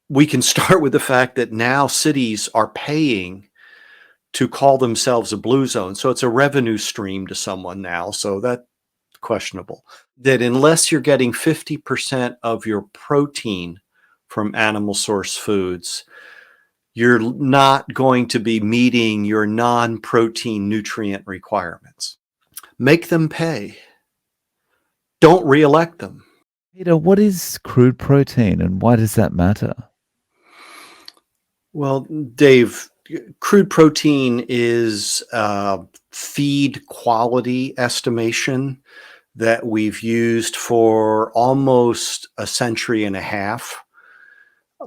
we can start with the fact that now cities are paying to call themselves a blue zone. So it's a revenue stream to someone now. So that's questionable. That unless you're getting 50% of your protein from animal source foods, you're not going to be meeting your non-protein nutrient requirements. Make them pay. Don't reelect them. Peter, what is crude protein and why does that matter? Well, Dave, crude protein is a feed quality estimation that we've used for almost a century and a half,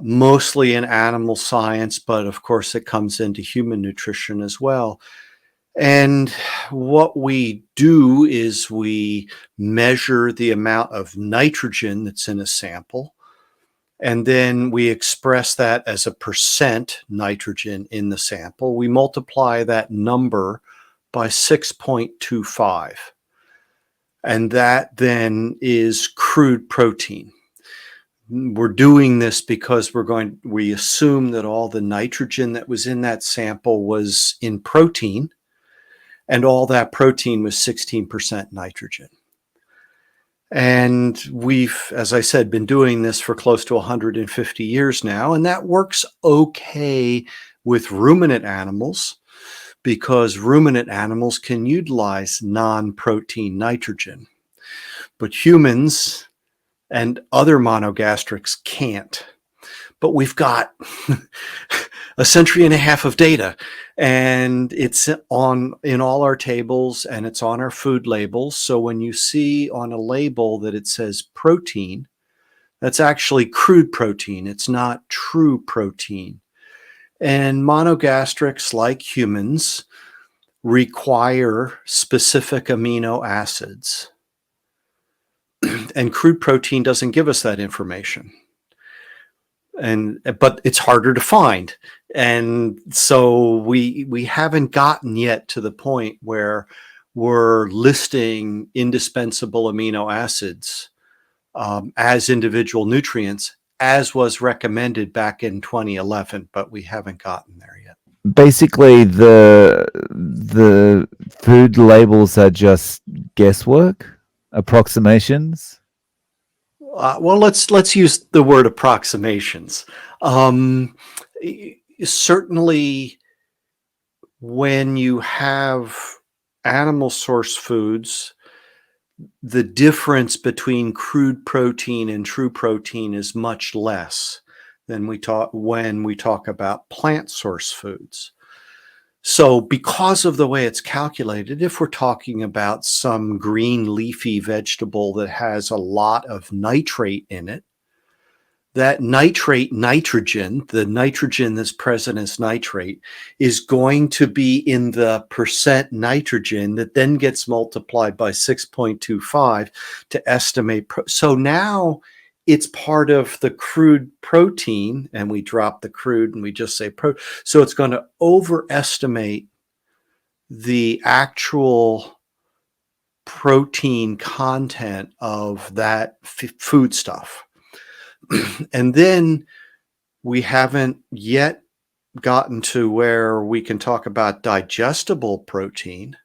mostly in animal science, but of course it comes into human nutrition as well. And what we do is we measure the amount of nitrogen that's in a sample, and then we express that as a percent nitrogen in the sample. We multiply that number by 6.25. And that then is crude protein. We're doing this because we assume that all the nitrogen that was in that sample was in protein, and all that protein was 16% nitrogen. And we've, as I said, been doing this for close to 150 years now, and that works okay with ruminant animals because ruminant animals can utilize non-protein nitrogen. But humans and other monogastrics can't. But we've got a century and a half of data, and it's in all our tables and it's on our food labels. So when you see on a label that it says protein, that's actually crude protein. It's not true protein. And monogastrics, like humans, require specific amino acids. And crude protein doesn't give us that information. But it's harder to find. And so we haven't gotten yet to the point where we're listing indispensable amino acids as individual nutrients, as was recommended back in 2011, but we haven't gotten there yet. Basically, the food labels are just guesswork, approximations. Well, let's use the word approximations. Certainly, when you have animal source foods, the difference between crude protein and true protein is much less than when we talk about plant source foods. So because of the way it's calculated, if we're talking about some green leafy vegetable that has a lot of nitrate in it, that nitrogen, the nitrogen that's present as nitrate, is going to be in the percent nitrogen that then gets multiplied by 6.25 to estimate. So now it's part of the crude protein, and we drop the crude and we just say protein. So it's going to overestimate the actual protein content of that food stuff. And then we haven't yet gotten to where we can talk about digestible protein,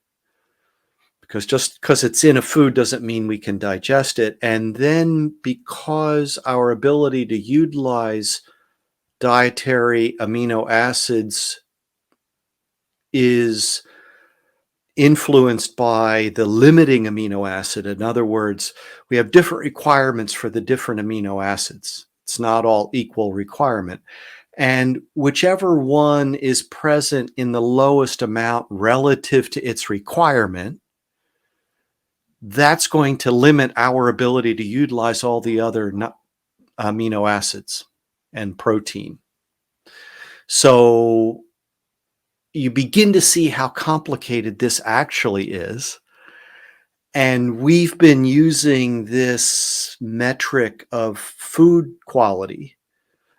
because just because it's in a food doesn't mean we can digest it. And then because our ability to utilize dietary amino acids is influenced by the limiting amino acid. In other words, we have different requirements for the different amino acids. It's not all equal requirement. And whichever one is present in the lowest amount relative to its requirement, that's going to limit our ability to utilize all the other amino acids and protein. So you begin to see how complicated this actually is. And we've been using this metric of food quality.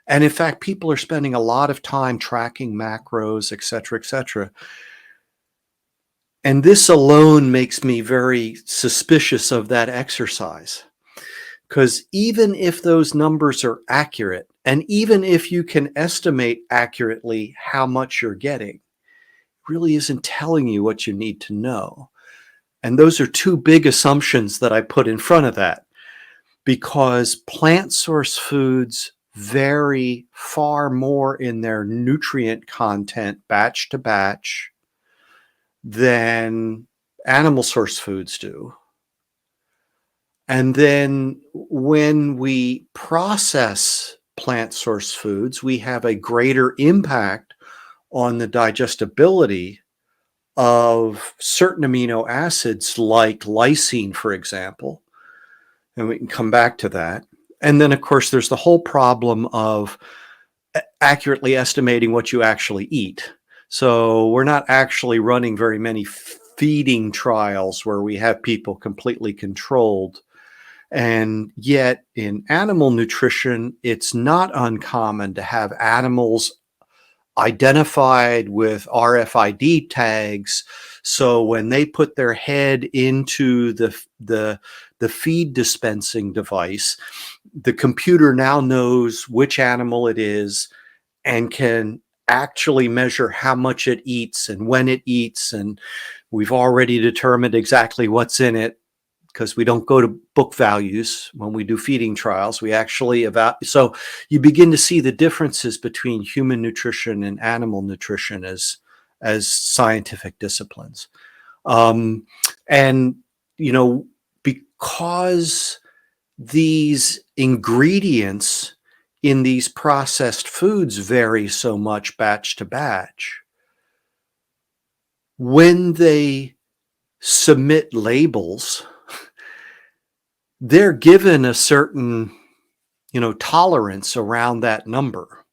And in fact, people are spending a lot of time tracking macros, et cetera, et cetera. And this alone makes me very suspicious of that exercise. Because even if those numbers are accurate, And even if you can estimate accurately how much you're getting, it really isn't telling you what you need to know. And those are two big assumptions that I put in front of that, because plant source foods vary far more in their nutrient content batch to batch than animal source foods do. And then when we process plant source foods, we have a greater impact on the digestibility of certain amino acids like lysine, for example. And we can come back to that. And then, of course, there's the whole problem of accurately estimating what you actually eat. So we're not actually running very many feeding trials where we have people completely controlled. And yet in animal nutrition, it's not uncommon to have animals identified with RFID tags. So when they put their head into the feed dispensing device, the computer now knows which animal it is and can actually measure how much it eats and when it eats. And we've already determined exactly what's in it, because we don't go to book values when we do feeding trials. We actually evaluate. So you begin to see the differences between human nutrition and animal nutrition as scientific disciplines. And, because these ingredients in these processed foods vary so much batch to batch, when they submit labels, they're given a certain, tolerance around that number.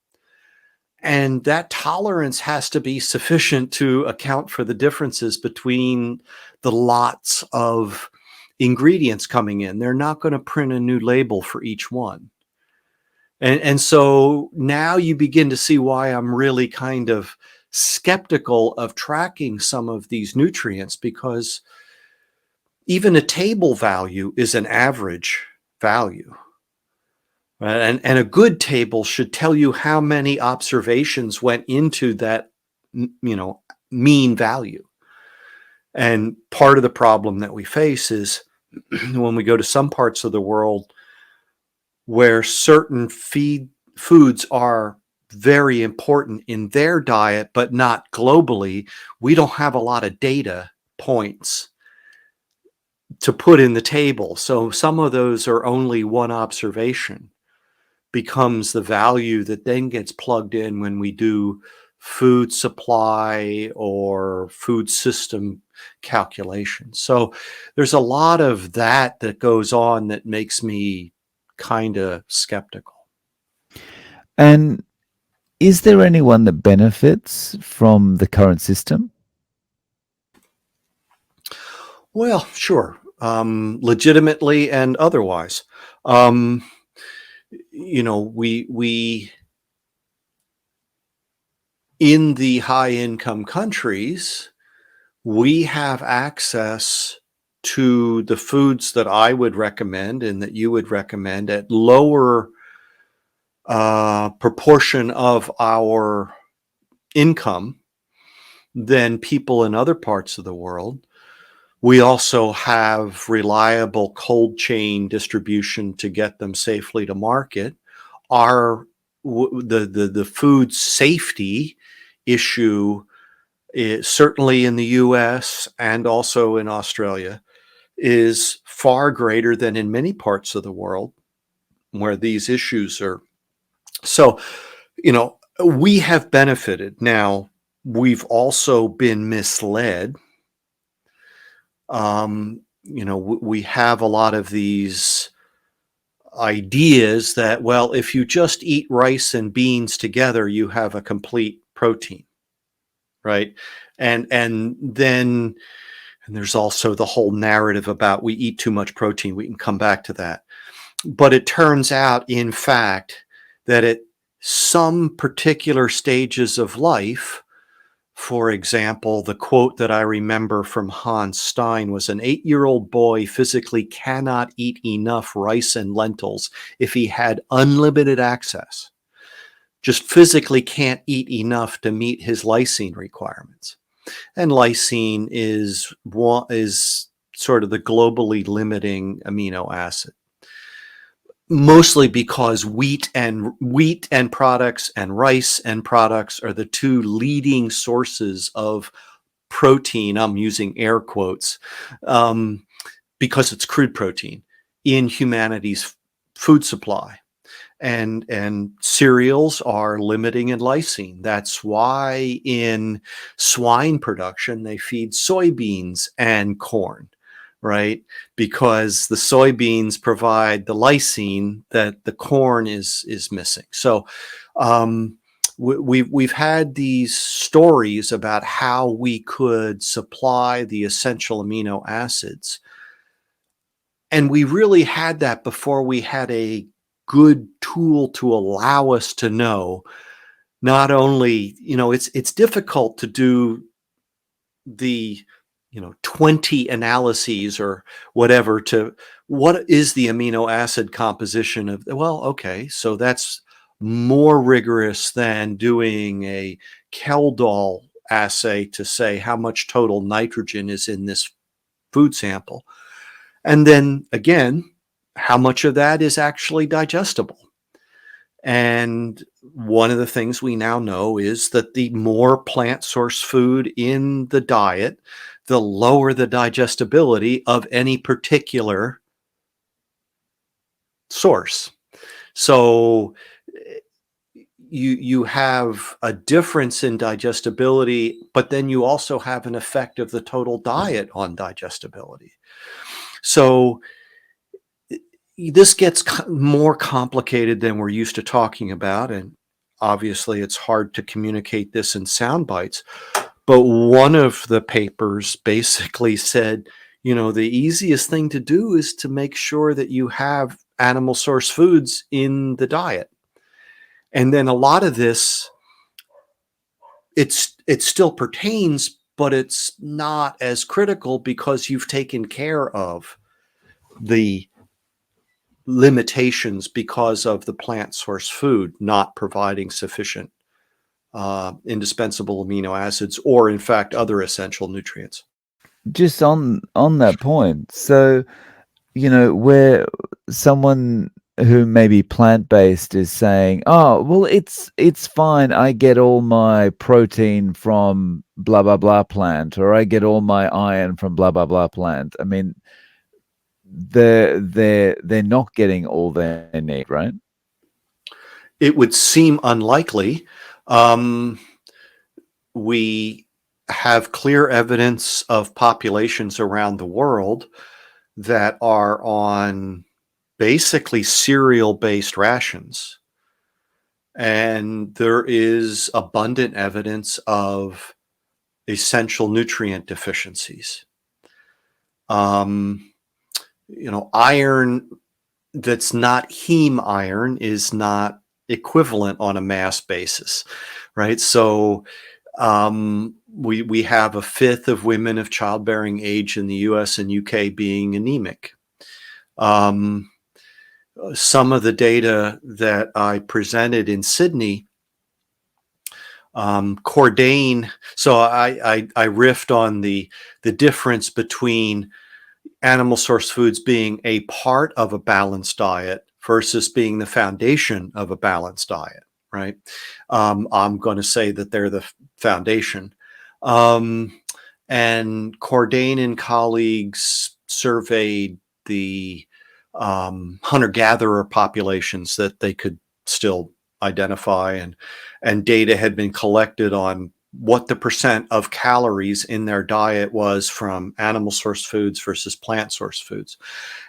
And that tolerance has to be sufficient to account for the differences between the lots of ingredients coming in. They're not going to print a new label for each one. And so now you begin to see why I'm really kind of skeptical of tracking some of these nutrients, because even a table value is an average value. Right? And a good table should tell you how many observations went into that, mean value. And part of the problem that we face is when we go to some parts of the world where certain foods are very important in their diet, but not globally, we don't have a lot of data points to put in the table. So some of those are only one observation, becomes the value that then gets plugged in when we do food supply or food system calculations. So there's a lot of that goes on that makes me kind of skeptical. And is there anyone that benefits from the current system? Well, sure. Legitimately and otherwise. We in the high income countries, we have access to the foods that I would recommend and that you would recommend at lower proportion of our income than people in other parts of the world. We also have reliable cold chain distribution to get them safely to market. The food safety issue is, certainly in the US and also in Australia, is far greater than in many parts of the world where these issues are. So, we have benefited. Now, we've also been misled. We have a lot of these ideas that, well, if you just eat rice and beans together, you have a complete protein, right? And then there's also the whole narrative about we eat too much protein. We can come back to that. But it turns out, in fact, that at some particular stages of life, for example, the quote that I remember from Hans Stein was, an 8-year-old boy physically cannot eat enough rice and lentils if he had unlimited access. just physically can't eat enough to meet his lysine requirements. And lysine is sort of the globally limiting amino acid, mostly because wheat and products and rice and products are the two leading sources of protein. I'm using air quotes, because it's crude protein in humanity's food supply. And cereals are limiting in lysine. That's why in swine production they feed soybeans and corn, right? Because the soybeans provide the lysine that the corn is missing. So we've had these stories about how we could supply the essential amino acids, and we really had that before we had a good tool to allow us to know. Not only, it's difficult to do the 20 analyses or whatever to what is the amino acid composition of, well, okay, so that's more rigorous than doing a Keldol assay to say how much total nitrogen is in this food sample. And then again, how much of that is actually digestible? And one of the things we now know is that the more plant source food in the diet, the lower the digestibility of any particular source. So you have a difference in digestibility, but then you also have an effect of the total diet on digestibility. So this gets more complicated than we're used to talking about, and obviously it's hard to communicate this in sound bites. But one of the papers basically said, the easiest thing to do is to make sure that you have animal source foods in the diet. And then a lot of this, it still pertains, but it's not as critical because you've taken care of the limitations because of the plant source food not providing sufficient indispensable amino acids or, in fact, other essential nutrients. Just on that point, so where someone who may be plant-based is saying, oh, well, it's fine, I get all my protein from blah blah blah plant, or I get all my iron from blah blah blah plant. I mean, they're not getting all they need, right? It would seem unlikely. We have clear evidence of populations around the world that are on basically cereal-based rations. And there is abundant evidence of essential nutrient deficiencies. Iron that's not heme iron is not equivalent on a mass basis, right? So we have a fifth of women of childbearing age in the US and UK being anemic. Some of the data that I presented in Sydney, Cordain, so I riffed on the difference between animal source foods being a part of a balanced diet versus being the foundation of a balanced diet, right? I'm going to say that they're the foundation. And Cordain and colleagues surveyed the hunter-gatherer populations that they could still identify, and data had been collected on what the percent of calories in their diet was from animal source foods versus plant source foods.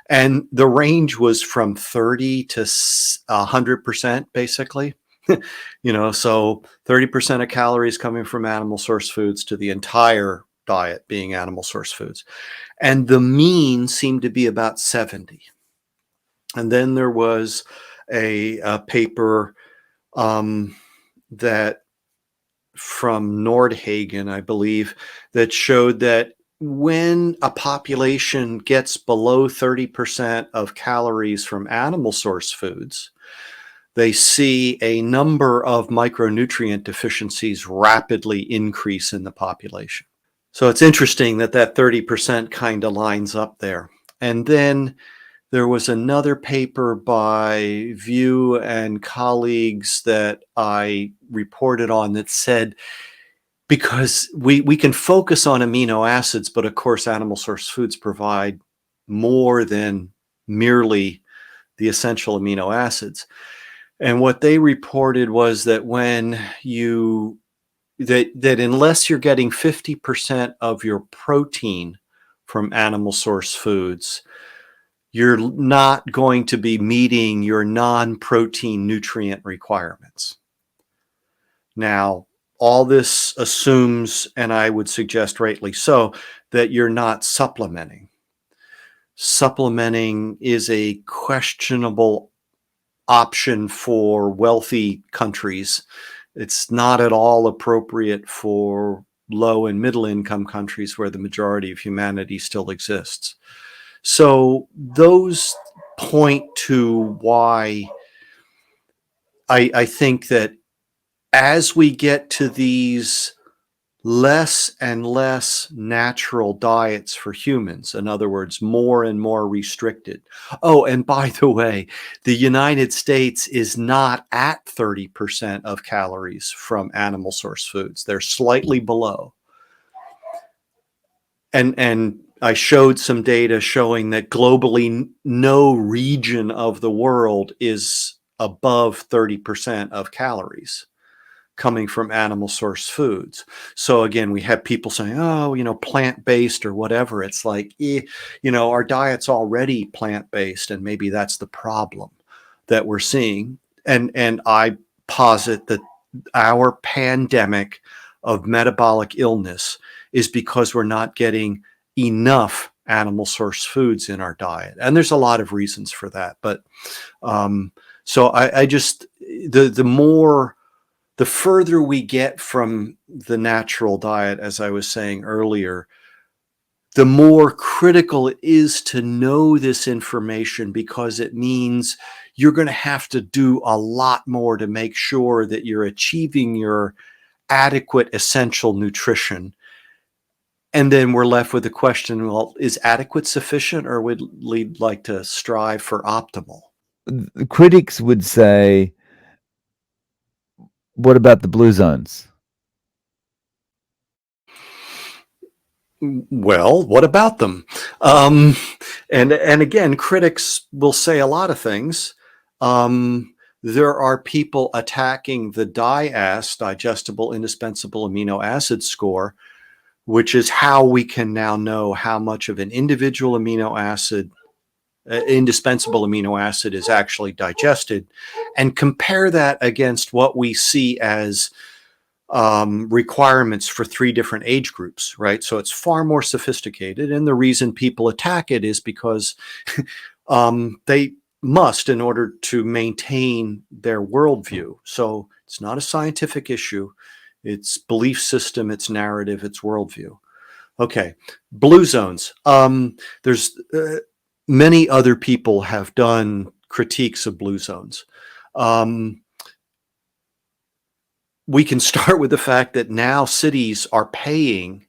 And the range was from 30 to 100%, basically. So 30% of calories coming from animal source foods to the entire diet being animal source foods. And the mean seemed to be about 70. And then there was a paper that from Nordhagen, I believe, that showed that when a population gets below 30% of calories from animal source foods, they see a number of micronutrient deficiencies rapidly increase in the population. So it's interesting that that 30% kind of lines up there. And then there was another paper by View and colleagues that I reported on that said, because we can focus on amino acids, but of course, animal source foods provide more than merely the essential amino acids. And what they reported was that when you that unless you're getting 50% of your protein from animal source foods, you're not going to be meeting your non-protein nutrient requirements. Now, all this assumes, and I would suggest rightly so, that you're not supplementing. Supplementing is a questionable option for wealthy countries. It's not at all appropriate for low and middle income countries where the majority of humanity still exists. So those point to why I think that as we get to these less and less natural diets for humans, in other words, more and more restricted. Oh, and by the way, the United States is not at 30% of calories from animal source foods. They're slightly below. And I showed some data showing that globally, no region of the world is above 30% of calories coming from animal source foods. So again, we have people saying, oh, plant-based or whatever. It's like, our diet's already plant-based, and maybe that's the problem that we're seeing. And I posit that our pandemic of metabolic illness is because we're not getting enough animal source foods in our diet. And there's a lot of reasons for that. But so I just, the further we get from the natural diet, as I was saying earlier, the more critical it is to know this information, because it means you're going to have to do a lot more to make sure that you're achieving your adequate essential nutrition. And then we're left with the question, well, is adequate sufficient, or would we like to strive for optimal? Critics would say, what about the blue zones? Well, what about them? And again, critics will say a lot of things. There are people attacking the DIAS, digestible indispensable amino acid score, which is how we can now know how much of an individual amino acid, indispensable amino acid, is actually digested, and compare that against what we see as requirements for 3 different age groups, right? So it's far more sophisticated. And the reason people attack it is because they must, in order to maintain their worldview. So it's not a scientific issue. It's belief system, it's narrative, it's worldview. Okay, blue zones. There's many other people have done critiques of blue zones. We can start with the fact that now cities are paying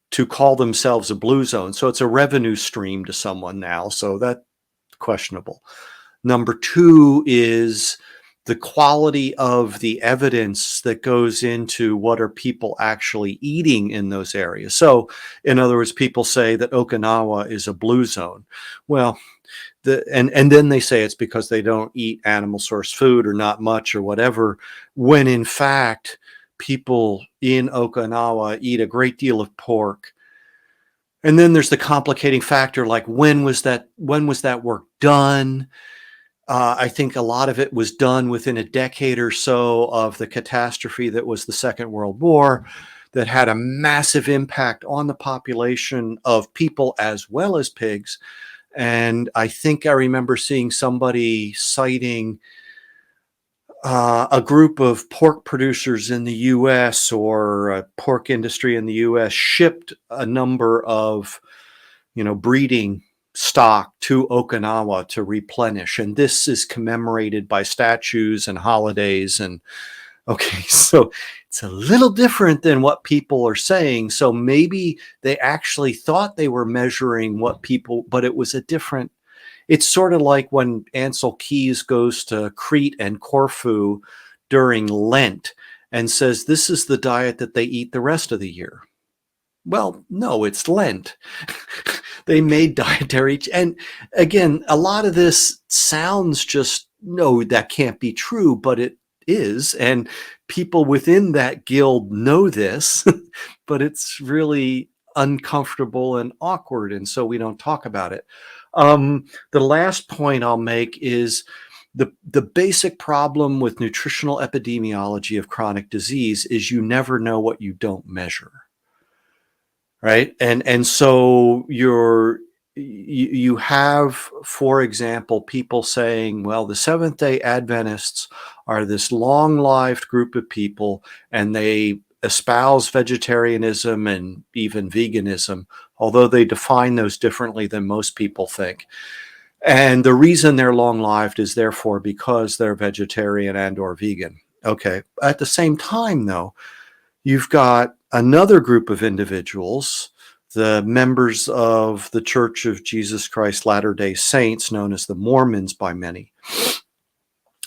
to call themselves a blue zone. So it's a revenue stream to someone now. So that's questionable. Number 2 is the quality of the evidence that goes into what are people actually eating in those areas. So in other words, people say that Okinawa is a blue zone. Well, and then they say it's because they don't eat animal source food or not much or whatever, when in fact people in Okinawa eat a great deal of pork. And then there's the complicating factor, like when was that work done? I think a lot of it was done within a decade or so of the catastrophe that was the Second World War, that had a massive impact on the population of people as well as pigs. And I think I remember seeing somebody citing a group of pork producers in the U.S. or a pork industry in the U.S. shipped a number of, breeding stock to Okinawa to replenish. And this is commemorated by statues and holidays. And okay, so it's a little different than what people are saying. So maybe they actually thought they were measuring what people, but it was a different. It's sort of like when Ansel Keys goes to Crete and Corfu during Lent and says, this is the diet that they eat the rest of the year. Well, no, it's Lent. They made dietary. And again, a lot of this sounds just, no, that can't be true, but it is. And people within that guild know this, but it's really uncomfortable and awkward. And so we don't talk about it. The last point I'll make is the basic problem with nutritional epidemiology of chronic disease is you never know what you don't measure. Right. And so you have, for example, people saying, well, the Seventh-day Adventists are this long-lived group of people, and they espouse vegetarianism and even veganism, although they define those differently than most people think. And the reason they're long-lived is therefore because they're vegetarian and or vegan. Okay. At the same time, though, you've got another group of individuals, the members of the Church of Jesus Christ Latter-day Saints, known as the Mormons by many.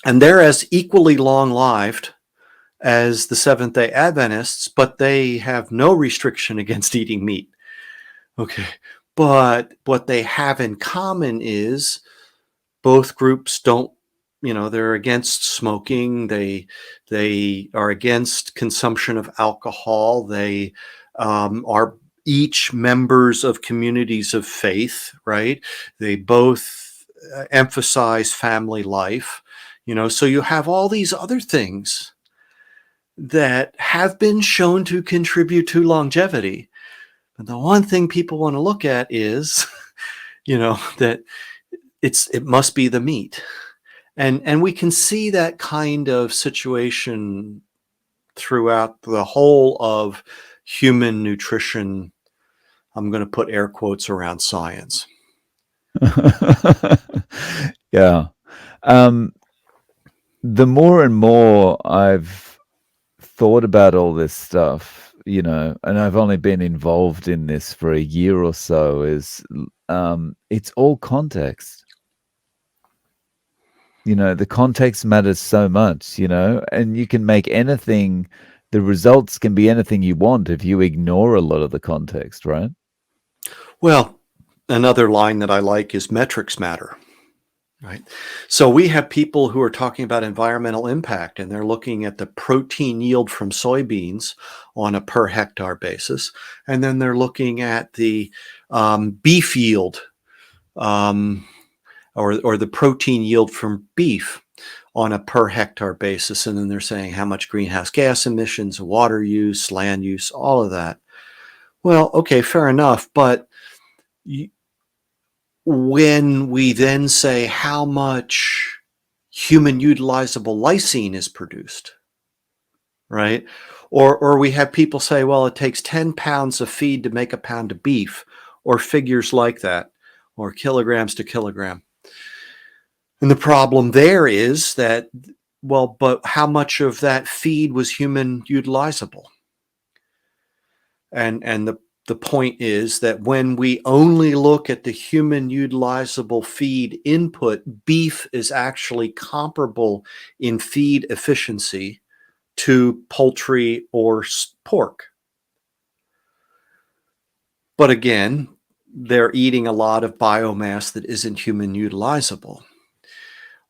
And they're as equally long-lived as the Seventh-day Adventists, but they have no restriction against eating meat. Okay. But what they have in common is both groups don't, they're against smoking. They are against consumption of alcohol. They are each members of communities of faith, right? They both emphasize family life, so you have all these other things that have been shown to contribute to longevity. But the one thing people want to look at is, that it must be the meat. And we can see that kind of situation throughout the whole of human nutrition. I'm going to put air quotes around science. Yeah. The more and more I've thought about all this stuff, and I've only been involved in this for a year or so, is it's all context. The context matters so much, and you can make anything, the results can be anything you want if you ignore a lot of the context, right? Well, another line that I like is metrics matter, right? So we have people who are talking about environmental impact, and they're looking at the protein yield from soybeans on a per hectare basis. And then they're looking at the beef yield or the protein yield from beef on a per hectare basis. And then they're saying how much greenhouse gas emissions, water use, land use, all of that. Well, okay, fair enough. But when we then say how much human utilizable lysine is produced, right? Or we have people say, well, it takes 10 pounds of feed to make a pound of beef, or figures like that, or kilograms to kilogram. And the problem there is that, well, but how much of that feed was human utilizable? And the point is that when we only look at the human utilizable feed input, beef is actually comparable in feed efficiency to poultry or pork. But again, they're eating a lot of biomass that isn't human utilizable.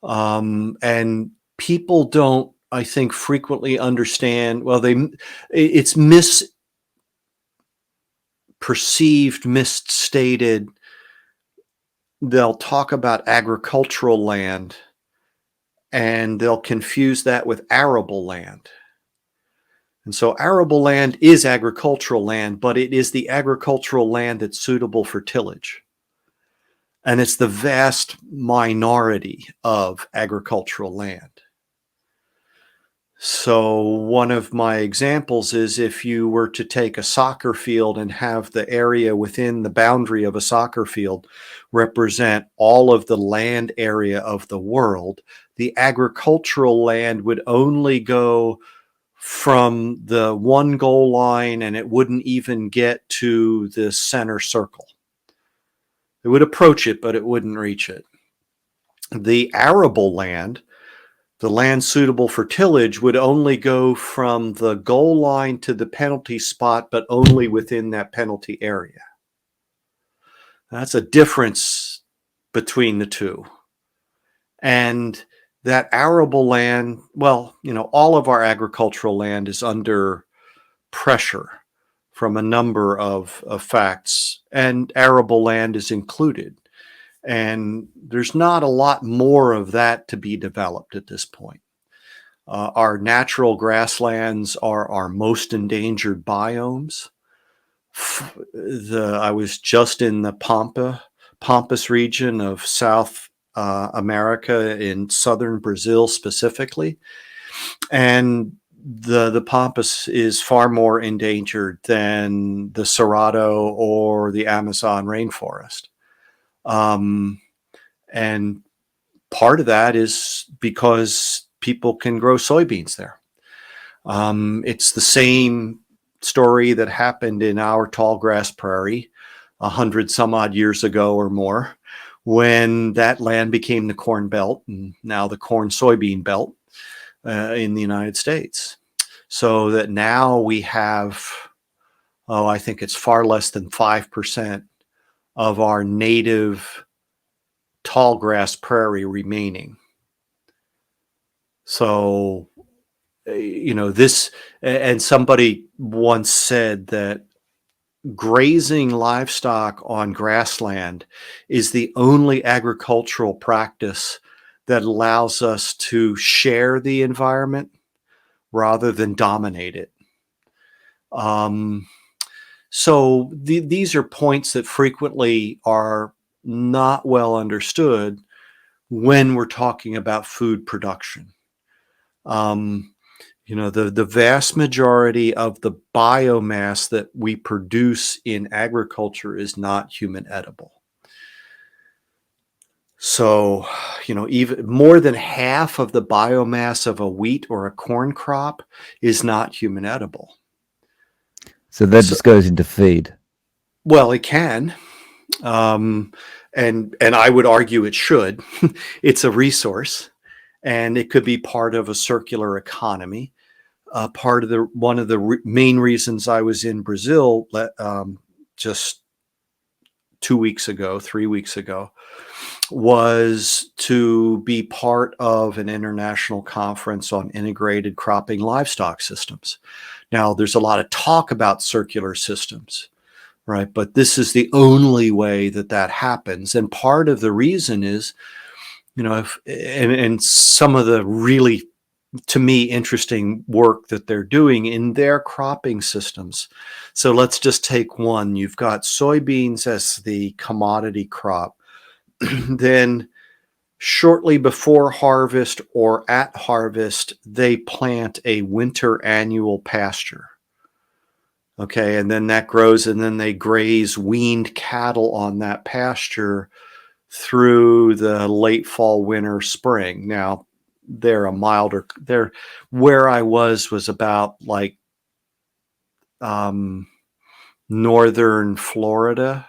And people don't, I think, frequently understand, well, it's misperceived, misstated. They'll talk about agricultural land and they'll confuse that with arable land. And so arable land is agricultural land, but it is the agricultural land that's suitable for tillage. And it's the vast minority of agricultural land. So one of my examples is if you were to take a soccer field and have the area within the boundary of a soccer field represent all of the land area of the world, the agricultural land would only go from the one goal line and it wouldn't even get to the center circle. It would approach it, but it wouldn't reach it. The arable land, the land suitable for tillage, would only go from the goal line to the penalty spot, but only within that penalty area. That's a difference between the two. And that arable land, well, all of our agricultural land is under pressure from a number of facts, and arable land is included. And there's not a lot more of that to be developed at this point. Our natural grasslands are our most endangered biomes. I was just in the Pampas region of South America, in southern Brazil specifically, and the Pampas is far more endangered than the Cerrado or the Amazon rainforest. And part of that is because people can grow soybeans there. It's the same story that happened in our tall grass prairie 100 some odd years ago or more, when that land became the corn belt and now the corn soybean belt in the United States. So that now we have, I think it's far less than 5% of our native tall grass prairie remaining. So, this, and somebody once said that grazing livestock on grassland is the only agricultural practice that allows us to share the environment rather than dominate it. So these are points that frequently are not well understood when we're talking about food production. The vast majority of the biomass that we produce in agriculture is not human edible. So, even more than half of the biomass of a wheat or a corn crop is not human edible. So that just goes into feed. Well, it can. And I would argue it should. It's a resource, and it could be part of a circular economy. One of the main reasons I was in Brazil just 3 weeks ago, was to be part of an international conference on integrated cropping livestock systems. Now, there's a lot of talk about circular systems, right? But this is the only way that happens. And part of the reason is, and some of the really, to me, interesting work that they're doing in their cropping systems. So let's just take one. You've got soybeans as the commodity crop. Then shortly before harvest or at harvest, they plant a winter annual pasture. Okay, and then that grows, and then they graze weaned cattle on that pasture through the late fall, winter, spring. Now, where I was about like northern Florida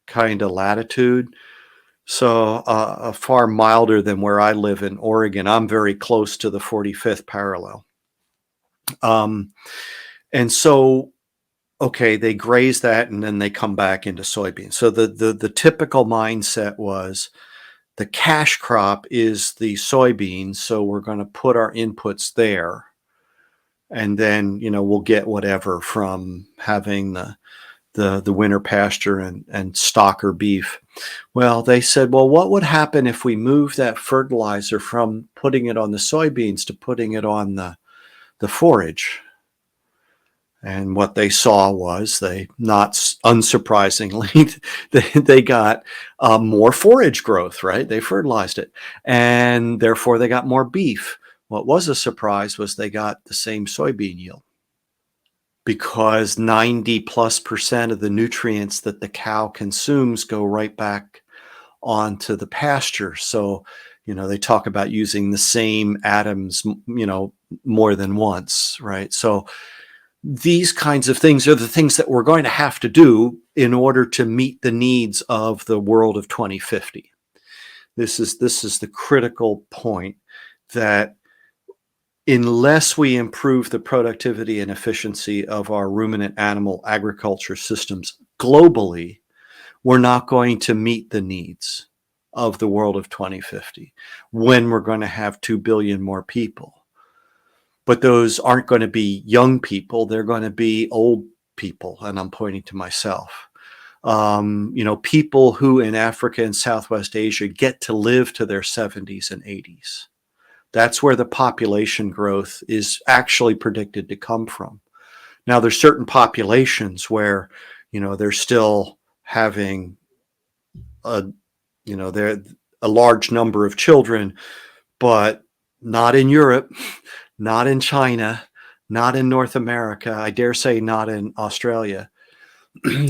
kind of latitude. So far milder than where I live in Oregon. I'm very close to the 45th parallel. And so, okay, they graze that and then they come back into soybeans. So the typical mindset was the cash crop is the soybeans. So we're going to put our inputs there. And then, we'll get whatever from having the winter pasture and stocker beef. Well, they said, well, what would happen if we move that fertilizer from putting it on the soybeans to putting it on the forage? And what they saw was not unsurprisingly, they got more forage growth, right? They fertilized it, and therefore they got more beef. What was a surprise was they got the same soybean yield, because 90+% of the nutrients that the cow consumes go right back onto the pasture. So, they talk about using the same atoms, more than once, right? So these kinds of things are the things that we're going to have to do in order to meet the needs of the world of 2050. This is the critical point, that unless we improve the productivity and efficiency of our ruminant animal agriculture systems globally, we're not going to meet the needs of the world of 2050, when we're going to have 2 billion more people. But those aren't going to be young people. They're going to be old people. And I'm pointing to myself. People who in Africa and Southwest Asia get to live to their 70s and 80s. That's where the population growth is actually predicted to come from. Now, there's certain populations where, they're still having they're a large number of children, but not in Europe, not in China, not in North America, I dare say not in Australia.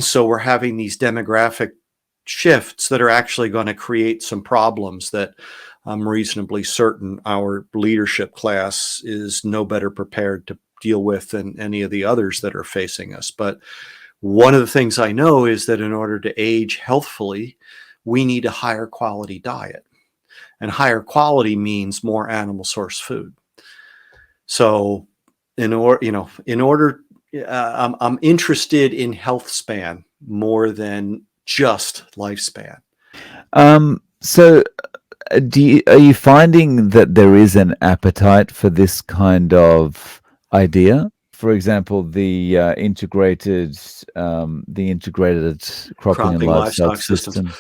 So we're having these demographic shifts that are actually going to create some problems that I'm reasonably certain our leadership class is no better prepared to deal with than any of the others that are facing us. But one of the things I know is that in order to age healthfully, we need a higher quality diet. And higher quality means more animal source food. So I'm interested in health span more than just lifespan. So are you finding that there is an appetite for this kind of idea? For example, the integrated cropping and livestock systems.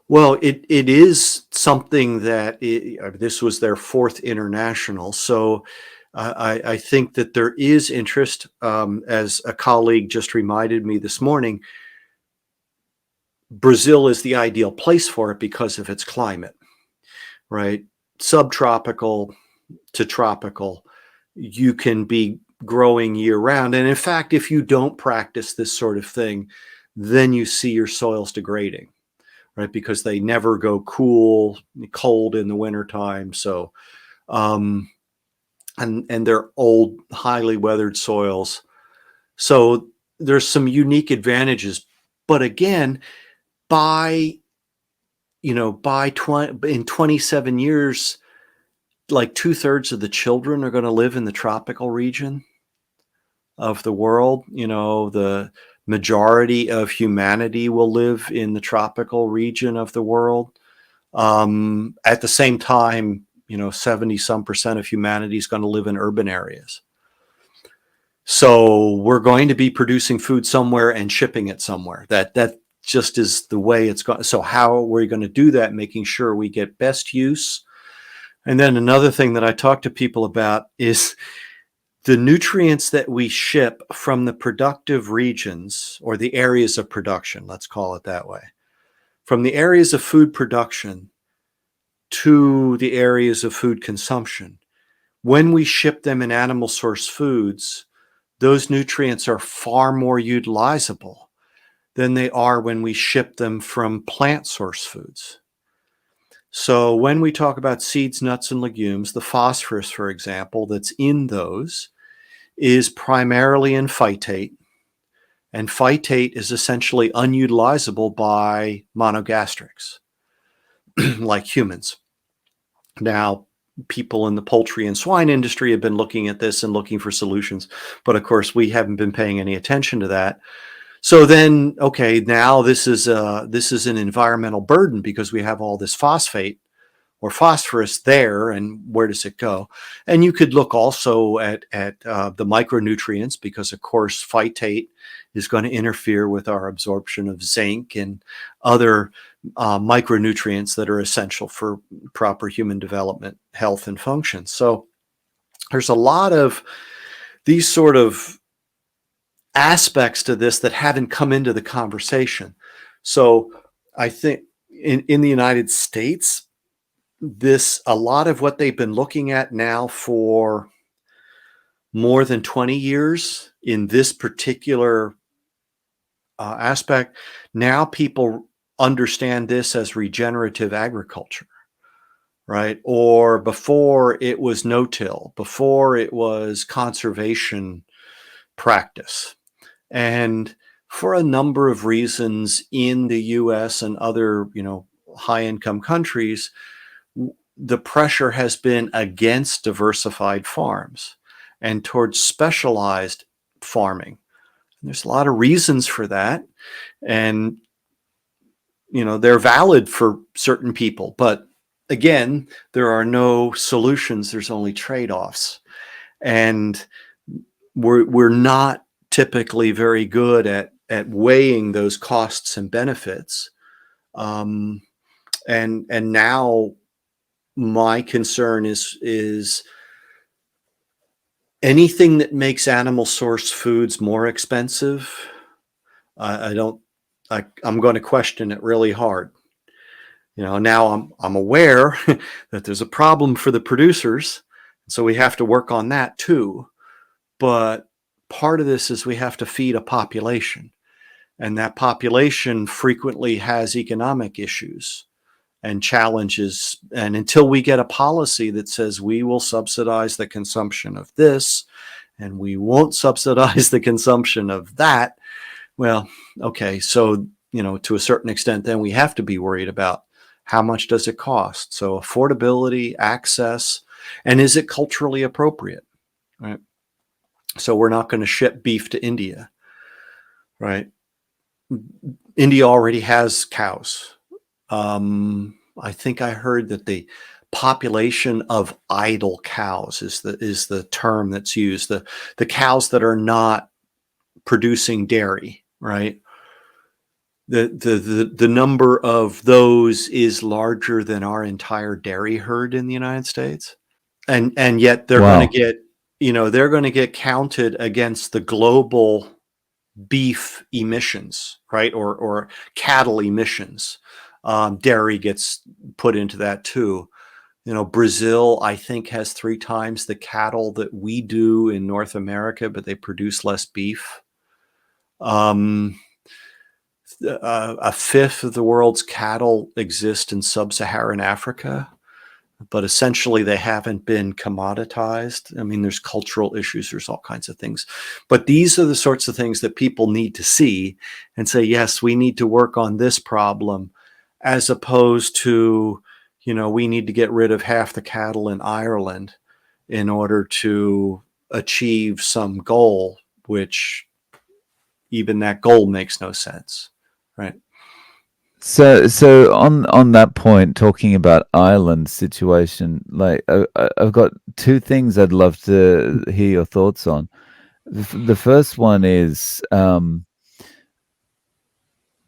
Well, it is something that this was their 4th international. So I think that there is interest. As a colleague just reminded me this morning, Brazil is the ideal place for it because of its climate, right? Subtropical to tropical. You can be growing year round. And in fact, if you don't practice this sort of thing, then you see your soils degrading, right? Because they never go cold in the wintertime. So, and they're old, highly weathered soils. So there's some unique advantages. But again, in 27 years, like 2/3 of the children are going to live in the tropical region of the world. The majority of humanity will live in the tropical region of the world. At the same time, 70% of humanity is going to live in urban areas. So we're going to be producing food somewhere and shipping it somewhere. That just is the way it's going. So how are we going to do that? Making sure we get best use. And then another thing that I talk to people about is the nutrients that we ship from the productive regions, or the areas of production, let's call it that way, from the areas of food production to the areas of food consumption. When we ship them in animal source foods, those nutrients are far more utilizable than they are when we ship them from plant source foods. So when we talk about seeds, nuts, and legumes, the phosphorus, for example, that's in those is primarily in phytate. And phytate is essentially unutilizable by monogastrics, like humans. Now, people in the poultry and swine industry have been looking at this and looking for solutions. But of course, we haven't been paying any attention to that. So then, okay, now this is an environmental burden because we have all this phosphate or phosphorus there, and where does it go? And you could look also at the micronutrients, because of course phytate is going to interfere with our absorption of zinc and other micronutrients that are essential for proper human development, health, and function. So there's a lot of these sort of aspects to this that haven't come into the conversation. So I think in the United States, a lot of what they've been looking at now for more than 20 years in this particular aspect, now people understand this as regenerative agriculture, right? Or before it was no-till, before it was conservation practice. And for a number of reasons in the US and other, high-income countries, the pressure has been against diversified farms and towards specialized farming. And there's a lot of reasons for that. And, they're valid for certain people. But again, there are no solutions. There's only trade-offs. And we're not typically very good at weighing those costs and benefits. And now my concern is anything that makes animal source foods more expensive. I'm going to question it really hard. Now I'm aware that there's a problem for the producers, so we have to work on that too. But part of this is we have to feed a population, and that population frequently has economic issues and challenges. And until we get a policy that says we will subsidize the consumption of this and we won't subsidize the consumption of that, well, okay, so, to a certain extent, then we have to be worried about how much does it cost? So affordability, access, and is it culturally appropriate, right? So we're not going to ship beef to India, right? India already has cows. I think I heard that the population of idle cows is the term that's used. The cows that are not producing dairy, right? The number of those is larger than our entire dairy herd in the United States, and yet they're going to get counted against the global beef emissions, right? Or cattle emissions. Dairy gets put into that too. Brazil, I think, has 3 times the cattle that we do in North America, but they produce less beef. A fifth of the world's cattle exist in sub-Saharan Africa, but essentially they haven't been commoditized. I mean, there's cultural issues, there's all kinds of things. But these are the sorts of things that people need to see and say, yes, we need to work on this problem, as opposed to, we need to get rid of half the cattle in Ireland in order to achieve some goal, which even that goal makes no sense, right? So on that point, talking about Ireland's situation, like I've got 2 things I'd love to hear your thoughts on. The first one is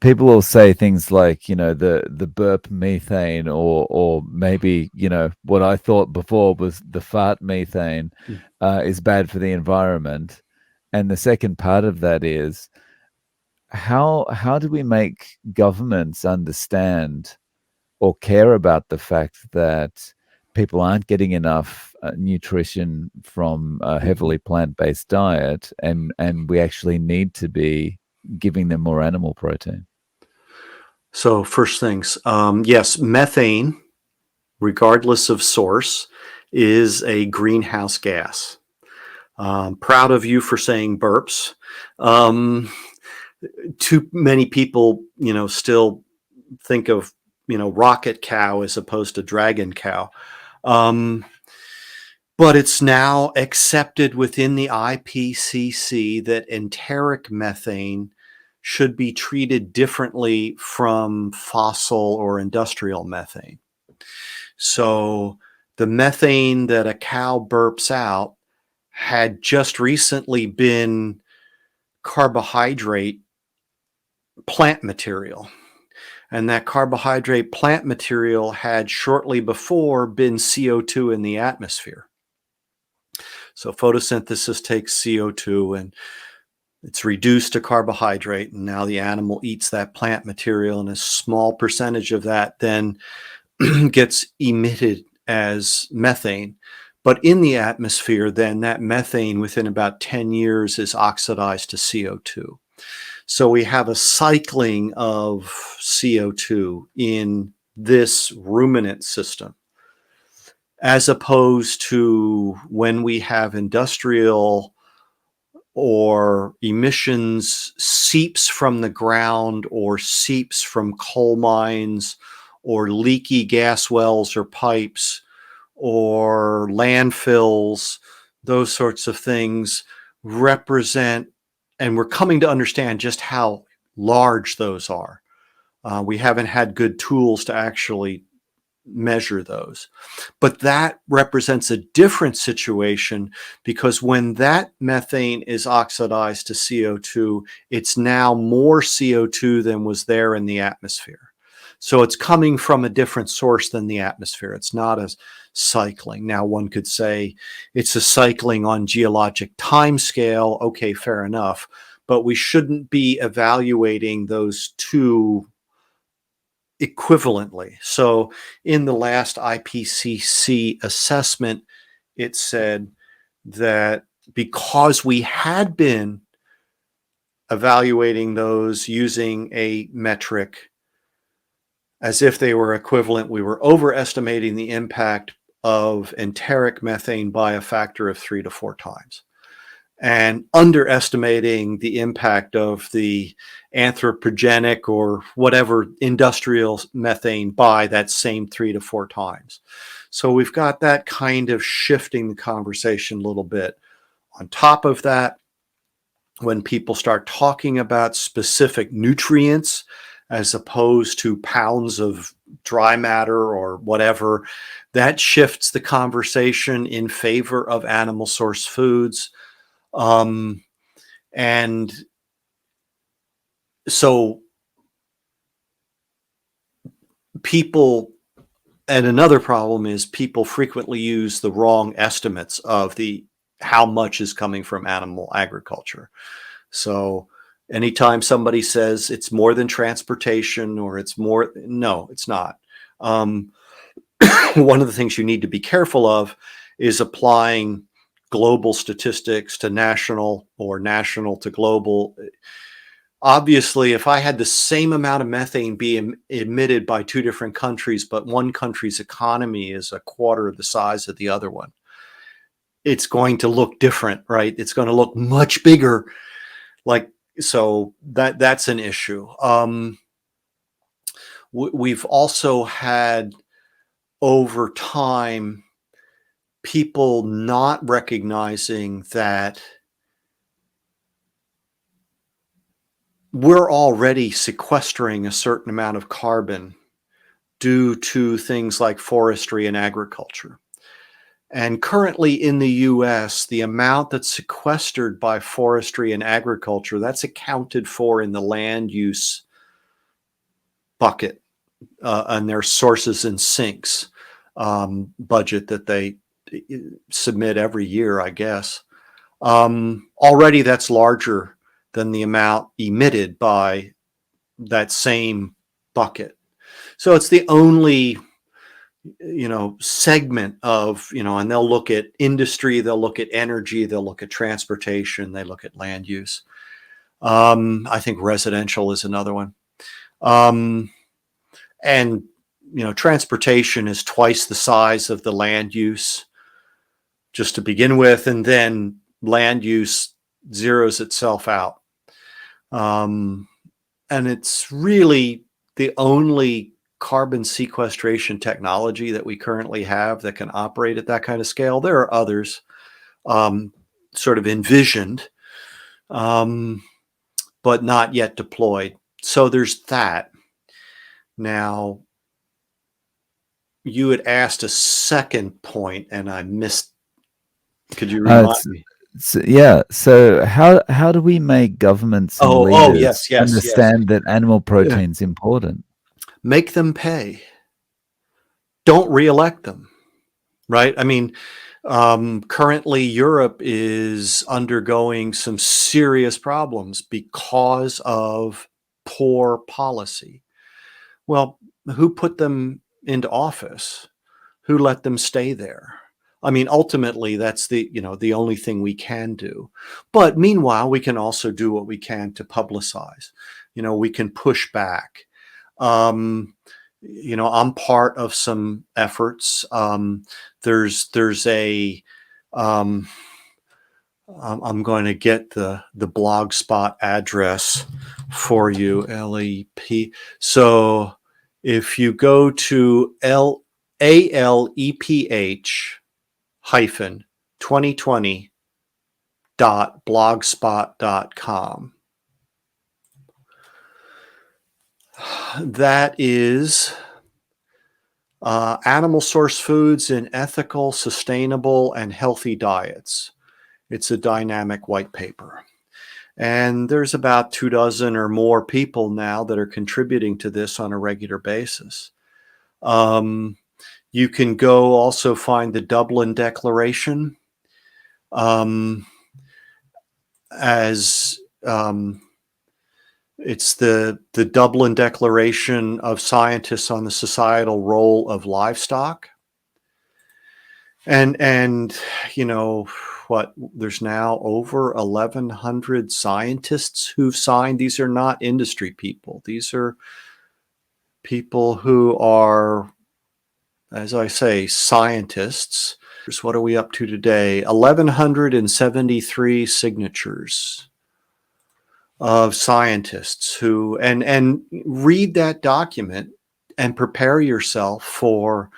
people will say things like, the burp methane, or maybe, what I thought before was the fart methane is bad for the environment. And the second part of that is, how do we make governments understand or care about the fact that people aren't getting enough nutrition from a heavily plant-based diet, and we actually need to be giving them more animal protein? So first things, yes, methane, regardless of source, is a greenhouse gas. Proud of you for saying burps. Too many people, still think of, rocket cow as opposed to dragon cow. But it's now accepted within the IPCC that enteric methane should be treated differently from fossil or industrial methane. So the methane that a cow burps out had just recently been carbohydrate plant material. And that carbohydrate plant material had shortly before been CO2 in the atmosphere. So photosynthesis takes CO2 and it's reduced to carbohydrate, and now the animal eats that plant material, and a small percentage of that then gets emitted as methane. But in the atmosphere, then that methane within about 10 years is oxidized to CO2. So we have a cycling of CO2 in this ruminant system, as opposed to when we have industrial or emissions seeps from the ground or seeps from coal mines or leaky gas wells or pipes or landfills. Those sorts of things represent, and we're coming to understand just how large those are. We haven't had good tools to actually measure those. But that represents a different situation, because when that methane is oxidized to CO2, it's now more CO2 than was there in the atmosphere. So it's coming from a different source than the atmosphere. It's not a cycling. Now, one could say it's a cycling on geologic time scale. Okay, fair enough. But we shouldn't be evaluating those two equivalently. So in the last IPCC assessment, it said that because we had been evaluating those using a metric as if they were equivalent, we were overestimating the impact of enteric methane by a factor of 3 to 4 times, and underestimating the impact of the anthropogenic or whatever industrial methane by that same 3 to 4 times. So we've got that kind of shifting the conversation a little bit. On top of that, when people start talking about specific nutrients as opposed to pounds of dry matter or whatever, that shifts the conversation in favor of animal source foods. And so people, and another problem is people frequently use the wrong estimates of how much is coming from animal agriculture. So anytime somebody says it's more than transportation or it's more, no, it's not. One of the things you need to be careful of is applying global statistics to national or national to global. Obviously, if I had the same amount of methane being emitted by two different countries, but one country's economy is a quarter of the size of the other one, it's going to look different, right? It's going to look much bigger. So that's an issue. We've also had over time people not recognizing that we're already sequestering a certain amount of carbon due to things like forestry and agriculture. And currently in the US, the amount that's sequestered by forestry and agriculture, that's accounted for in the land use bucket and their sources and sinks budget that they submit every year, I guess. Already that's larger than the amount emitted by that same bucket. So it's the only segment of, and they'll look at industry, they'll look at energy, they'll look at transportation, they look at land use. I think residential is another one. And transportation is twice the size of the land use just to begin with, and then land use zeroes itself out. And it's really the only carbon sequestration technology that we currently have that can operate at that kind of scale. There are others sort of envisioned, but not yet deployed. So there's that. Now, you had asked a second point and I missed. Could you remind me? Yeah. So how do we make governments and leaders yes. understand that animal protein is important? Make them pay. Don't reelect them, right? I mean, currently Europe is undergoing some serious problems because of poor policy. Well, who put them into office, who let them stay there? I mean, ultimately, that's the only thing we can do. But meanwhile, we can also do what we can to publicize. We can push back. I'm part of some efforts. There's a I'm going to get the blogspot address for you, LEP. So if you go to ALEPH hyphen 2020.blogspot.com, that is animal source foods in ethical, sustainable, and healthy diets. It's a dynamic white paper. And there's about 24 or more people now that are contributing to this on a regular basis. You can go also find the Dublin Declaration it's the Dublin Declaration of Scientists on the Societal Role of Livestock. And there's now over 1,100 scientists who've signed. These are not industry people. These are people who are, as I say, scientists. What are we up to today? 1,173 signatures of scientists who, and read that document and prepare yourself for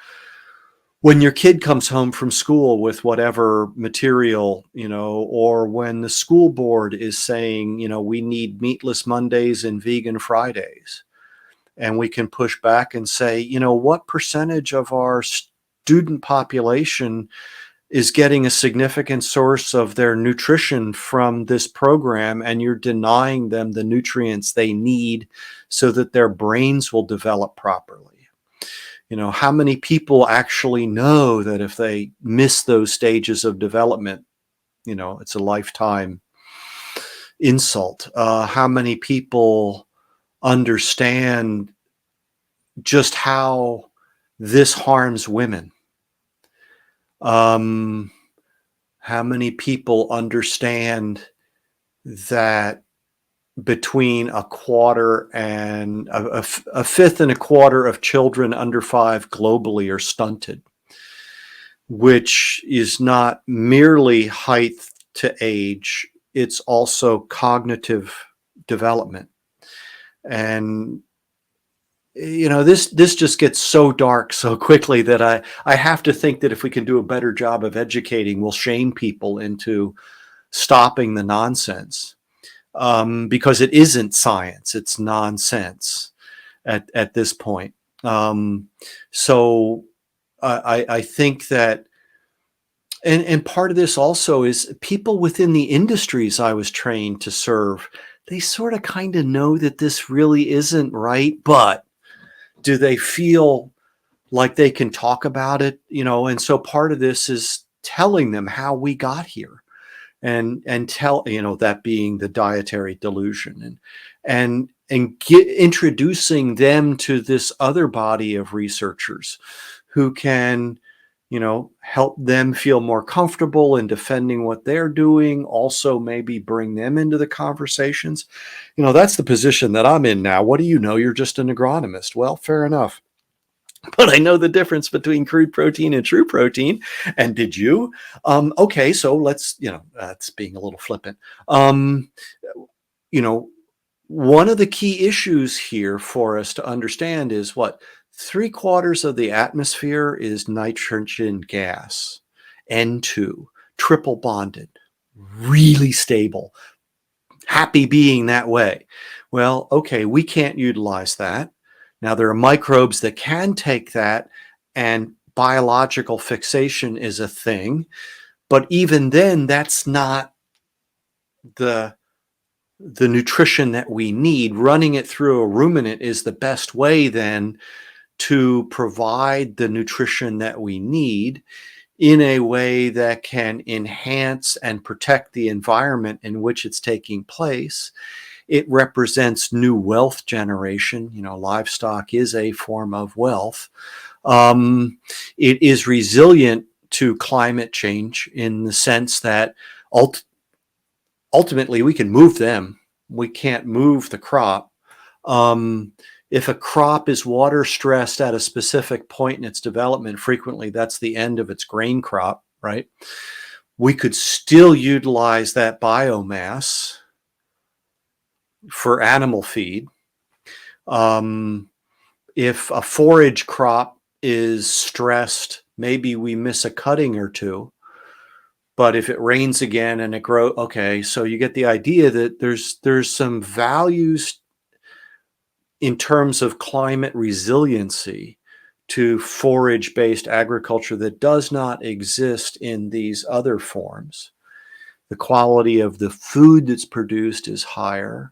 when your kid comes home from school with whatever material, or when the school board is saying, we need meatless Mondays and vegan Fridays. And we can push back and say, what percentage of our student population is getting a significant source of their nutrition from this program, and you're denying them the nutrients they need so that their brains will develop properly. How many people actually know that if they miss those stages of development, it's a lifetime insult? How many people understand just how this harms women? How many people understand that between a quarter and a fifth and a quarter of children under 5 globally are stunted, which is not merely height to age, it's also cognitive development. And this just gets so dark so quickly that I have to think that if we can do a better job of educating, we'll shame people into stopping the nonsense. Because it isn't science, it's nonsense at this point. So I think that, and part of this also is people within the industries I was trained to serve, they sort of kind of know that this really isn't right, but do they feel like they can talk about it? And so part of this is telling them how we got here. And tell, that being the dietary delusion, and introducing them to this other body of researchers who can, help them feel more comfortable in defending what they're doing, also maybe bring them into the conversations. That's the position that I'm in now. What do you know? You're just an agronomist. Well, fair enough. But I know the difference between crude protein and true protein. And did you? Okay, so let's, that's being a little flippant. One of the key issues here for us to understand is what 3/4 of the atmosphere is nitrogen gas, N2, triple bonded, really stable, happy being that way. Well, okay, we can't utilize that. Now, there are microbes that can take that, and biological fixation is a thing. But even then, that's not the nutrition that we need. Running it through a ruminant is the best way then to provide the nutrition that we need in a way that can enhance and protect the environment in which it's taking place. It represents new wealth generation. Livestock is a form of wealth. It is resilient to climate change in the sense that ultimately we can move them. We can't move the crop. If a crop is water stressed at a specific point in its development, frequently that's the end of its grain crop, right? We could still utilize that biomass for animal feed. If a forage crop is stressed, maybe we miss a cutting or two. But if it rains again and it grows, okay, so you get the idea that there's some values in terms of climate resiliency to forage-based agriculture that does not exist in these other forms. The quality of the food that's produced is higher.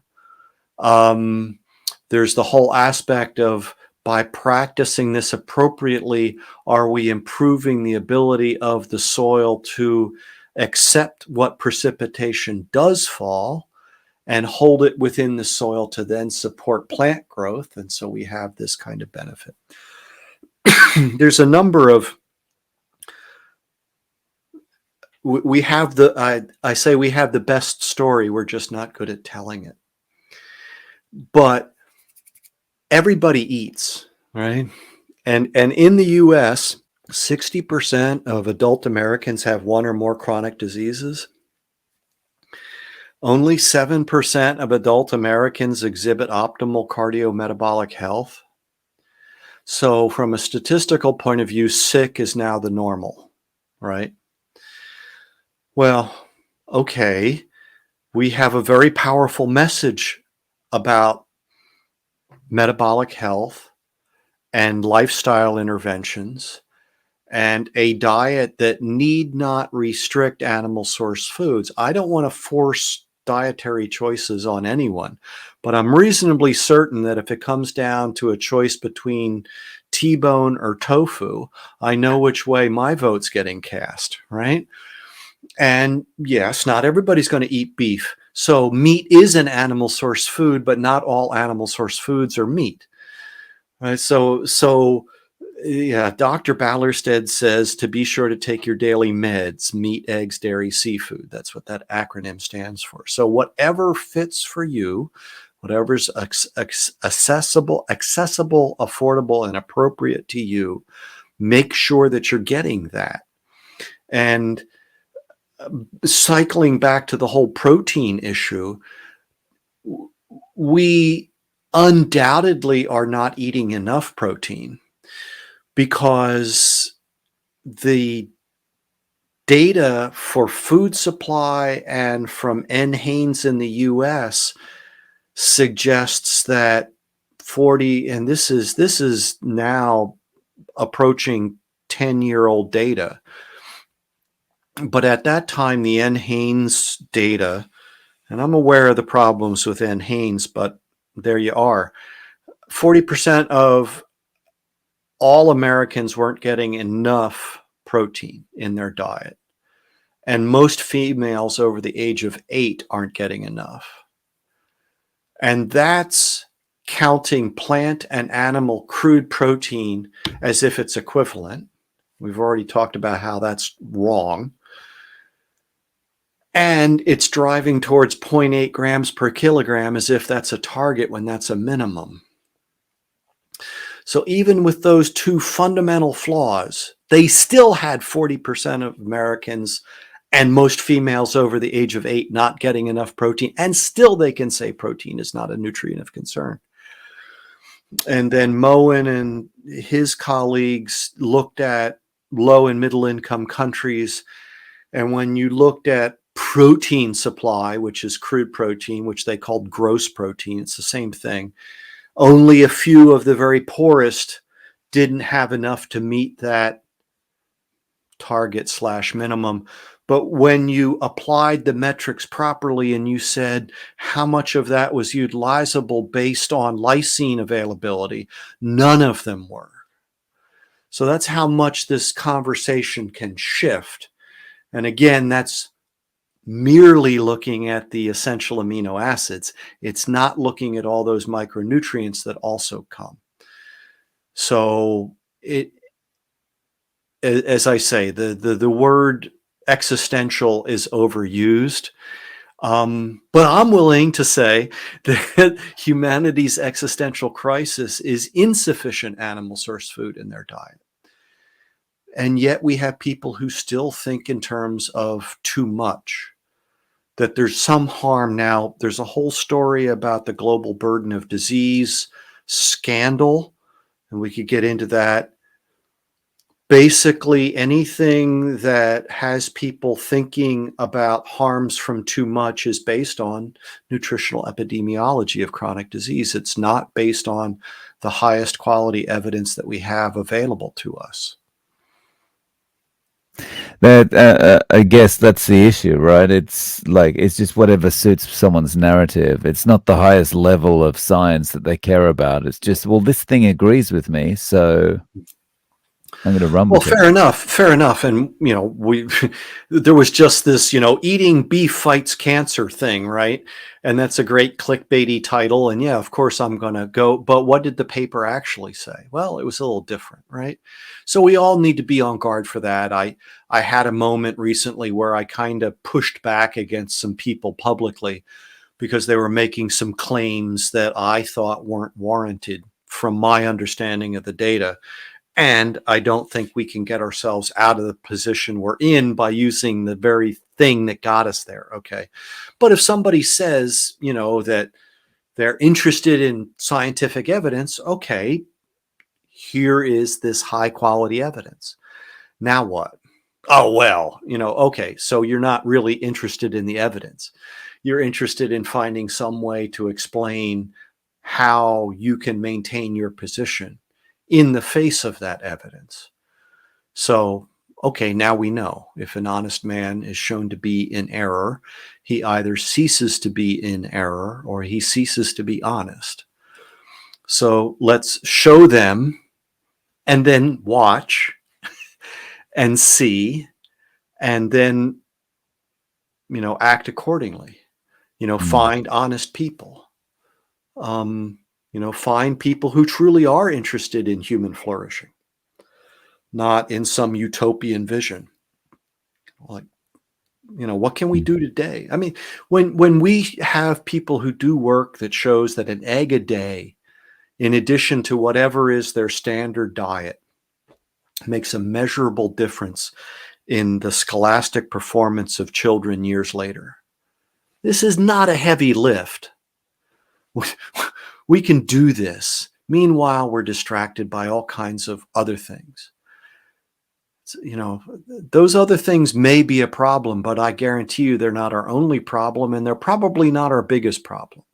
There's the whole aspect of, by practicing this appropriately, are we improving the ability of the soil to accept what precipitation does fall and hold it within the soil to then support plant growth? And so we have this kind of benefit. There's a number of, we have the, I say we have the best story, we're just not good at telling it. But everybody eats, right? And in the US, 60% of adult Americans have one or more chronic diseases. Only 7% of adult Americans exhibit optimal cardiometabolic health. So from a statistical point of view, sick is now the normal, right? Well, okay, we have a very powerful message about metabolic health and lifestyle interventions and a diet that need not restrict animal source foods. I don't want to force dietary choices on anyone, but I'm reasonably certain that if it comes down to a choice between T-bone or tofu, I know which way my vote's getting cast, right? And yes, not everybody's going to eat beef. So meat is an animal source food, but not all animal source foods are meat. Right? So yeah, Dr. Ballerstedt says to be sure to take your daily meds: meat, eggs, dairy, seafood. That's what that acronym stands for. So whatever fits for you, whatever's accessible, affordable, and appropriate to you, make sure that you're getting that. And cycling back to the whole protein issue, we undoubtedly are not eating enough protein, because the data for food supply and from N. Haynes in the US suggests that 40, and this is now approaching 10-year-old data, but at that time the N. Haynes data, and I'm aware of the problems with N. Haynes, but there you are, 40% of all Americans weren't getting enough protein in their diet. And most females over the age of 8 aren't getting enough. And that's counting plant and animal crude protein as if it's equivalent. We've already talked about how that's wrong. And it's driving towards 0.8 grams per kilogram as if that's a target when that's a minimum. So even with those two fundamental flaws, they still had 40% of Americans and most females over the age of 8 not getting enough protein. And still they can say protein is not a nutrient of concern. And then Moen and his colleagues looked at low and middle income countries. And when you looked at protein supply, which is crude protein, which they called gross protein, it's the same thing. Only a few of the very poorest didn't have enough to meet that target/minimum. But when you applied the metrics properly and you said how much of that was utilizable based on lysine availability, none of them were. So that's how much this conversation can shift. And again, that's merely looking at the essential amino acids. It's not looking at all those micronutrients that also come. So as I say, the word existential is overused. But I'm willing to say that humanity's existential crisis is insufficient animal source food in their diet. And yet we have people who still think in terms of too much, that there's some harm. Now, there's a whole story about the global burden of disease scandal, and we could get into that. Basically, anything that has people thinking about harms from too much is based on nutritional epidemiology of chronic disease. It's not based on the highest quality evidence that we have available to us. That I guess that's the issue, right? It's like it's just whatever suits someone's narrative. It's not the highest level of science that they care about. It's just, well, this thing agrees with me, so I'm going to run Well, with it. fair enough. And, there was just this, eating beef fights cancer thing, right? And that's a great clickbaity title. And yeah, of course I'm going to go. But what did the paper actually say? Well, it was a little different, right? So we all need to be on guard for that. I had a moment recently where I kind of pushed back against some people publicly because they were making some claims that I thought weren't warranted from my understanding of the data. And I don't think we can get ourselves out of the position we're in by using the very thing that got us there. Okay. But if somebody says, that they're interested in scientific evidence, okay, here is this high quality evidence. Now what? Oh, well, okay. So you're not really interested in the evidence. You're interested in finding some way to explain how you can maintain your position in the face of that evidence. So, okay, now we know if an honest man is shown to be in error, he either ceases to be in error or he ceases to be honest. So let's show them and then watch and see and then, act accordingly. Mm. Find honest people. Find people who truly are interested in human flourishing, not in some utopian vision. Like, what can we Mm. do today? I mean, when we have people who do work that shows that an egg a day, in addition to whatever is their standard diet, makes a measurable difference in the scholastic performance of children years later. This is not a heavy lift. We can do this. Meanwhile, we're distracted by all kinds of other things. Those other things may be a problem, but I guarantee you they're not our only problem, and they're probably not our biggest problem.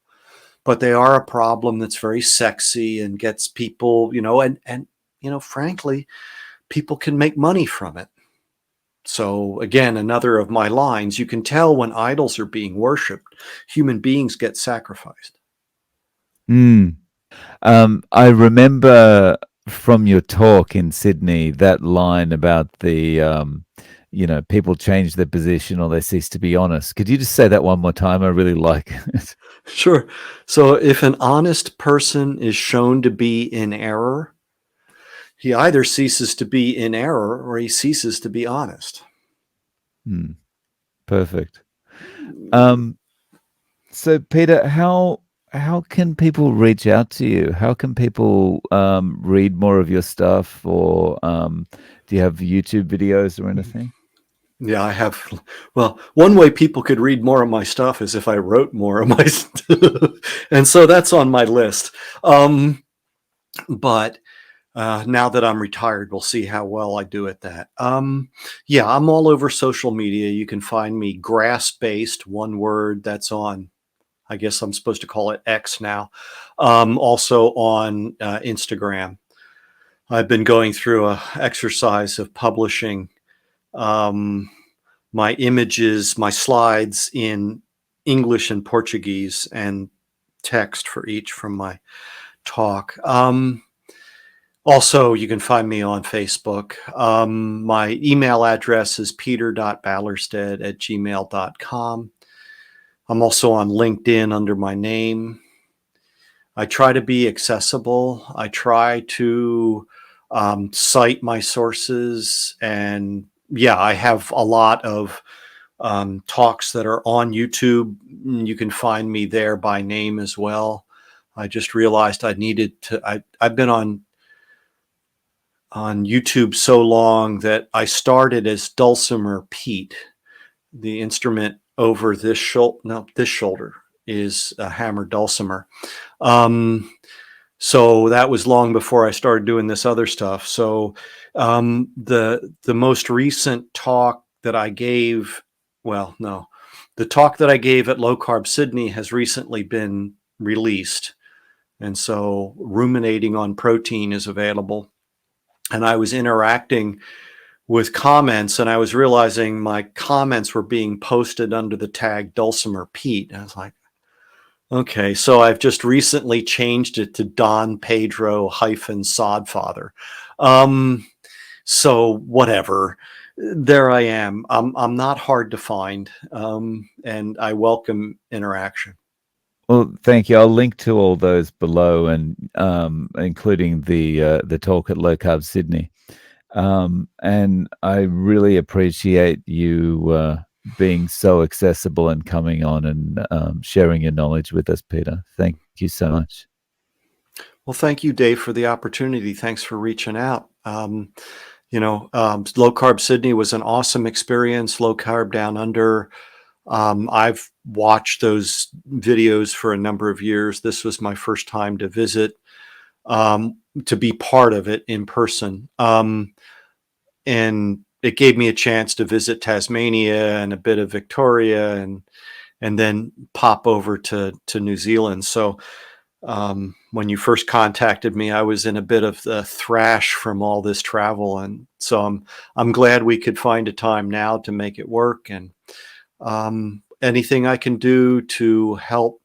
But they are a problem that's very sexy and gets people, and frankly, people can make money from it. So again, another of my lines, you can tell when idols are being worshipped, human beings get sacrificed. Mm. I remember from your talk in Sydney that line about people change their position or they cease to be honest. Could you just say that one more time? I really like it. Sure. So if an honest person is shown to be in error, he either ceases to be in error or he ceases to be honest. Mm. Perfect. Um, so Peter, how can people reach out to you? How can people read more of your stuff, or do you have YouTube videos or anything? Yeah, I have. Well, one way people could read more of my stuff is if I wrote more of my stuff. And so that's on my list. But now that I'm retired, we'll see how well I do at that. Yeah, I'm all over social media. You can find me grass-based, one word. That's on, I guess I'm supposed to call it X now. Also on Instagram. I've been going through a exercise of publishing my images, my slides in English and Portuguese and text for each from my talk. Also, you can find me on Facebook. My email address is peter.ballerstedt@gmail.com. I'm also on LinkedIn under my name. I try to be accessible. I try to cite my sources. And yeah, I have a lot of talks that are on YouTube. You can find me there by name as well. I just realized I needed to. I've been on YouTube so long that I started as Dulcimer Pete. The instrument over this shoulder, no, this shoulder is a hammer dulcimer. So that was long before I started doing this other stuff. So the most recent talk that I gave, well, no, the talk that I gave at Low Carb Sydney has recently been released. And so ruminating on protein is available. And I was interacting with comments, and I was realizing my comments were being posted under the tag Dulcimer Pete. And I was like, okay, so I've just recently changed it to Don Pedro Sodfather. So whatever, there I am. I'm not hard to find, and I welcome interaction. Well, thank you. I'll link to all those below, and including the talk at Low Carb Sydney. And I really appreciate you being so accessible and coming on and sharing your knowledge with us, Peter. Thank you so much. Well, thank you, Dave, for the opportunity. Thanks for reaching out. Low Carb Sydney was an awesome experience. Low Carb Down Under. I've watched those videos for a number of years. This was my first time to visit, to be part of it in person. And it gave me a chance to visit Tasmania and a bit of Victoria, and then pop over to New Zealand. So when you first contacted me, I was in a bit of the thrash from all this travel, and so I'm glad we could find a time now to make it work. And anything I can do to help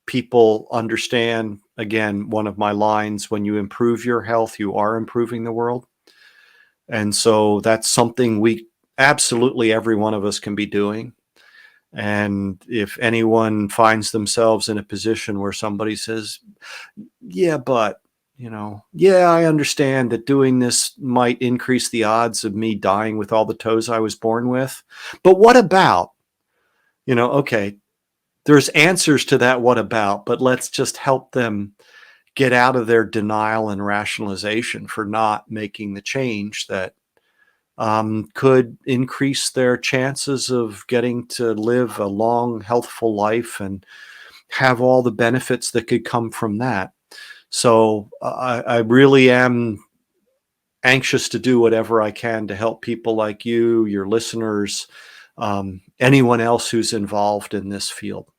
people understand, again, one of my lines: when you improve your health, you are improving the world. And so that's something we absolutely, every one of us, can be doing. And if anyone finds themselves in a position where somebody says, yeah, but, yeah, I understand that doing this might increase the odds of me dying with all the toes I was born with, but what about, okay, there's answers to that what about, but let's just help them get out of their denial and rationalization for not making the change that could increase their chances of getting to live a long, healthful life and have all the benefits that could come from that. So I really am anxious to do whatever I can to help people like you, your listeners, anyone else who's involved in this field.